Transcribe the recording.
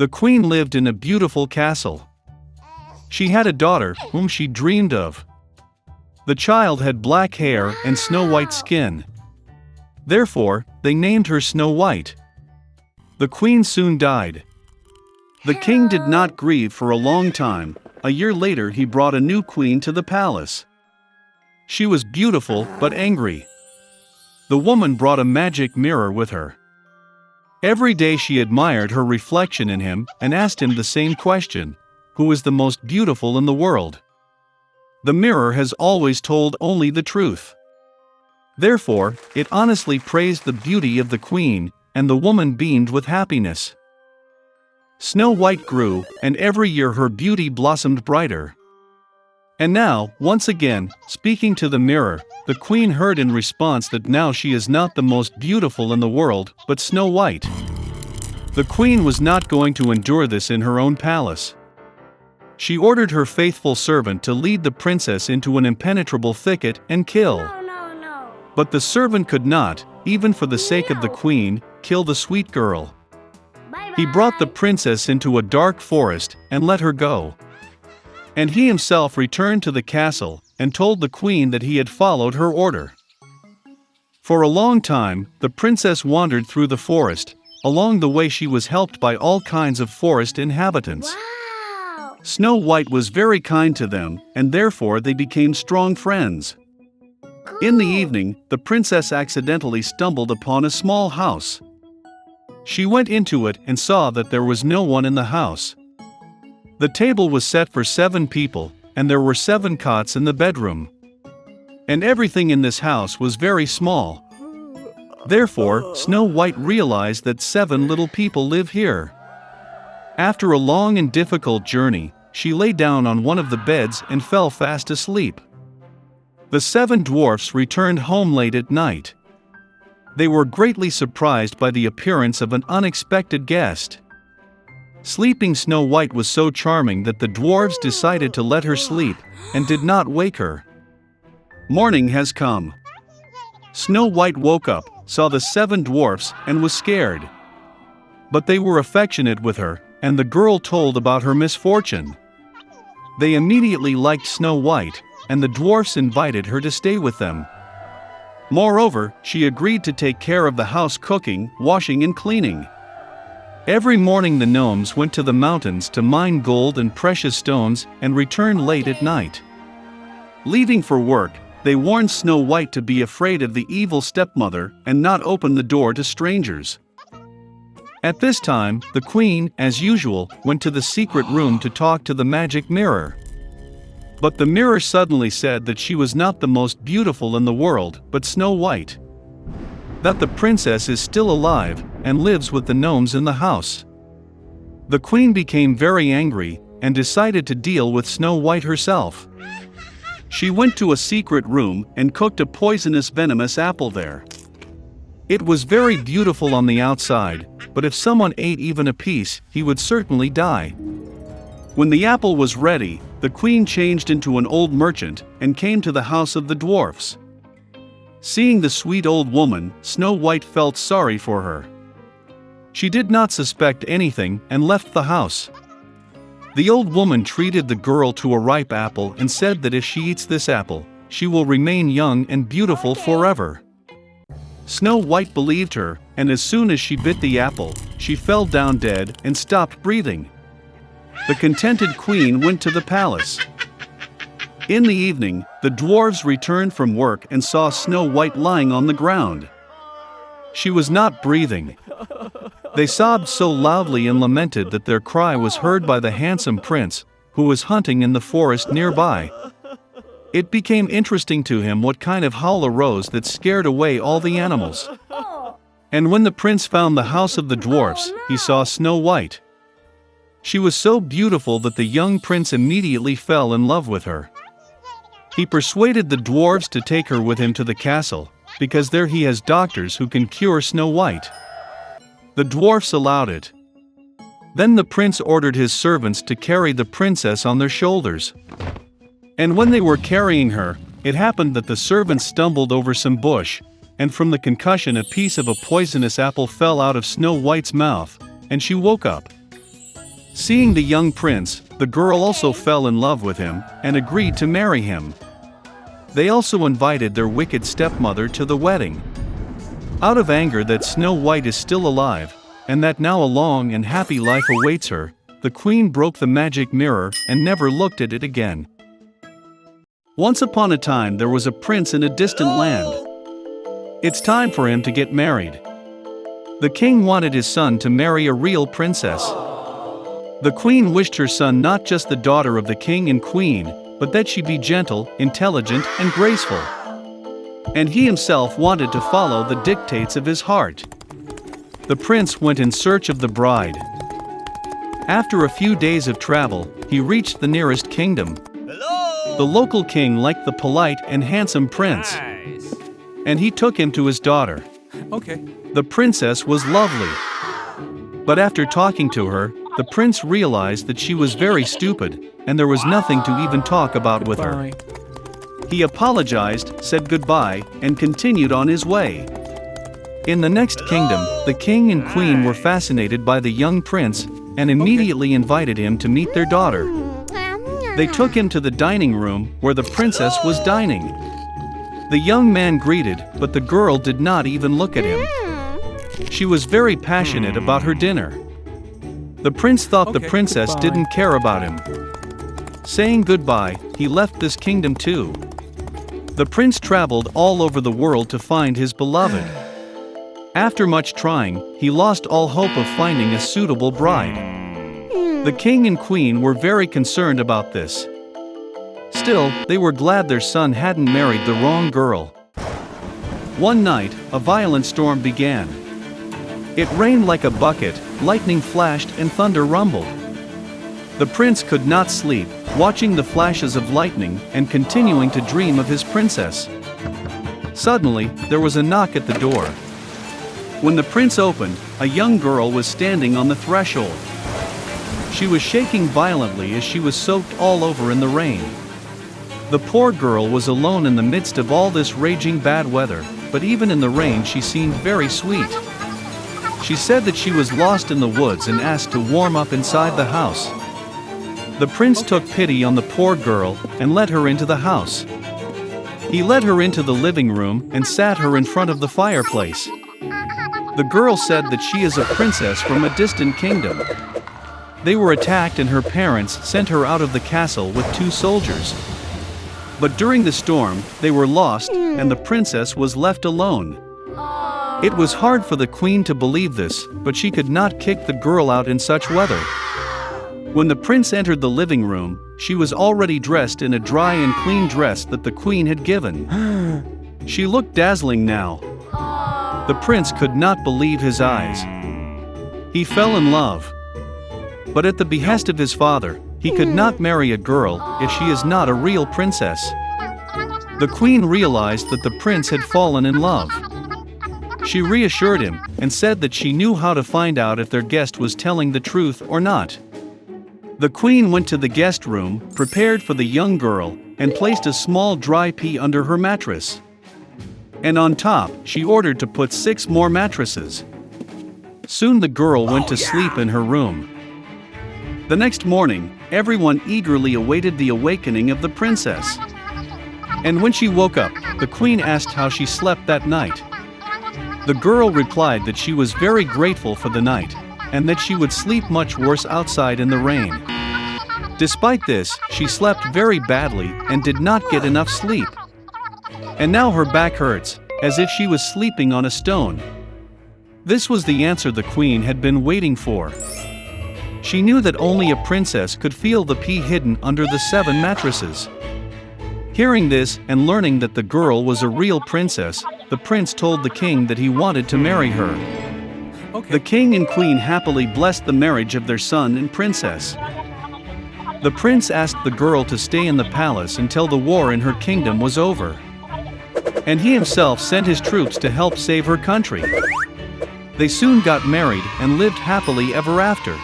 The queen lived in a beautiful castle. She had a daughter whom she dreamed of. The child had black hair and snow-white skin. Therefore, they named her Snow White. The queen soon died. The king did not grieve for a long time. A year later he brought a new queen to the palace. She was beautiful but angry. The woman brought a magic mirror with her. Every day she admired her reflection in him and asked him the same question: who is the most beautiful in the world? The mirror has always told only the truth. Therefore, it honestly praised the beauty of the queen, and the woman beamed with happiness. Snow White grew, and every year her beauty blossomed brighter. And now, once again, speaking to the mirror, the queen heard in response that now she is not the most beautiful in the world, but Snow White. The queen was not going to endure this in her own palace. She ordered her faithful servant to lead the princess into an impenetrable thicket and kill. No. But the servant could not, even for the sake of the queen, kill the sweet girl. He brought the princess into a dark forest and let her go. And he himself returned to the castle and told the queen that he had followed her order. For a long time, the princess wandered through the forest. Along the way she was helped by all kinds of forest inhabitants. Wow! Snow White was very kind to them, and therefore they became strong friends. In the evening, the princess accidentally stumbled upon a small house. She went into it and saw that there was no one in the house. The table was set for 7 people, and there were 7 cots in the bedroom. And everything in this house was very small. Therefore, Snow White realized that 7 little people live here. After a long and difficult journey, she lay down on one of the beds and fell fast asleep. The 7 dwarfs returned home late at night. They were greatly surprised by the appearance of an unexpected guest. Sleeping Snow White was so charming that the dwarves decided to let her sleep, and did not wake her. Morning has come. Snow White woke up, saw the 7 dwarfs, and was scared. But they were affectionate with her, and the girl told about her misfortune. They immediately liked Snow White, and the dwarfs invited her to stay with them. Moreover, she agreed to take care of the house, cooking, washing and cleaning. Every morning the gnomes went to the mountains to mine gold and precious stones and returned late at night. Leaving for work, they warned Snow White to be afraid of the evil stepmother and not open the door to strangers. At this time, the queen, as usual, went to the secret room to talk to the magic mirror. But the mirror suddenly said that she was not the most beautiful in the world, but Snow White. That the princess is still alive, and lives with the gnomes in the house. The queen became very angry, and decided to deal with Snow White herself. She went to a secret room, and cooked a poisonous venomous apple there. It was very beautiful on the outside, but if someone ate even a piece, he would certainly die. When the apple was ready, the queen changed into an old merchant, and came to the house of the dwarfs. Seeing the sweet old woman, Snow White felt sorry for her. She did not suspect anything, and left the house. The old woman treated the girl to a ripe apple and said that if she eats this apple, she will remain young and beautiful forever. Snow White believed her, and as soon as she bit the apple, she fell down dead and stopped breathing. The contented queen went to the palace. In the evening, the dwarves returned from work and saw Snow White lying on the ground. She was not breathing. They sobbed so loudly and lamented that their cry was heard by the handsome prince, who was hunting in the forest nearby. It became interesting to him what kind of howl arose that scared away all the animals. And when the prince found the house of the dwarfs, he saw Snow White. She was so beautiful that the young prince immediately fell in love with her. He persuaded the dwarves to take her with him to the castle, because there he has doctors who can cure Snow White. The dwarfs allowed it. Then the prince ordered his servants to carry the princess on their shoulders. And when they were carrying her, it happened that the servants stumbled over some bush, and from the concussion a piece of a poisonous apple fell out of Snow White's mouth, and she woke up. Seeing the young prince, the girl also fell in love with him and agreed to marry him. They also invited their wicked stepmother to the wedding. Out of anger that Snow White is still alive, and that now a long and happy life awaits her, the queen broke the magic mirror and never looked at it again. Once upon a time there was a prince in a distant land. It's time for him to get married. The king wanted his son to marry a real princess. The queen wished her son not just the daughter of the king and queen, but that she be gentle, intelligent, and graceful. And he himself wanted to follow the dictates of his heart. The prince went in search of the bride. After a few days of travel, he reached the nearest kingdom. The local king liked the polite and handsome prince. Nice. And he took him to his daughter. Okay. The princess was lovely. But after talking to her, the prince realized that she was very stupid, and there was nothing to even talk about with her. He apologized, said goodbye, and continued on his way. In the next kingdom, the king and queen were fascinated by the young prince and immediately invited him to meet their daughter. They took him to the dining room where the princess was dining. The young man greeted, but the girl did not even look at him. She was very passionate about her dinner. The prince thought the princess didn't care about him. Saying goodbye, he left this kingdom too. The prince traveled all over the world to find his beloved. After much trying, he lost all hope of finding a suitable bride. The king and queen were very concerned about this. Still, they were glad their son hadn't married the wrong girl. One night, a violent storm began. It rained like a bucket, lightning flashed and thunder rumbled. The prince could not sleep, watching the flashes of lightning and continuing to dream of his princess. Suddenly, there was a knock at the door. When the prince opened, a young girl was standing on the threshold. She was shaking violently as she was soaked all over in the rain. The poor girl was alone in the midst of all this raging bad weather, but even in the rain she seemed very sweet. She said that she was lost in the woods and asked to warm up inside the house. The prince took pity on the poor girl and let her into the house. He led her into the living room and sat her in front of the fireplace. The girl said that she is a princess from a distant kingdom. They were attacked and her parents sent her out of the castle with 2 soldiers. But during the storm, they were lost and the princess was left alone. It was hard for the queen to believe this, but she could not kick the girl out in such weather. When the prince entered the living room, she was already dressed in a dry and clean dress that the queen had given. She looked dazzling now. The prince could not believe his eyes. He fell in love. But at the behest of his father, he could not marry a girl if she is not a real princess. The queen realized that the prince had fallen in love. She reassured him and said that she knew how to find out if their guest was telling the truth or not. The queen went to the guest room, prepared for the young girl, and placed a small dry pea under her mattress. And on top, she ordered to put 6 more mattresses. Soon the girl went to sleep in her room. The next morning, everyone eagerly awaited the awakening of the princess. And when she woke up, the queen asked how she slept that night. The girl replied that she was very grateful for the night, and that she would sleep much worse outside in the rain. Despite this, she slept very badly and did not get enough sleep. And now her back hurts, as if she was sleeping on a stone. This was the answer the queen had been waiting for. She knew that only a princess could feel the pea hidden under the 7 mattresses. Hearing this and learning that the girl was a real princess, the prince told the king that he wanted to marry her. The king and queen happily blessed the marriage of their son and princess. The prince asked the girl to stay in the palace until the war in her kingdom was over. And he himself sent his troops to help save her country. They soon got married and lived happily ever after.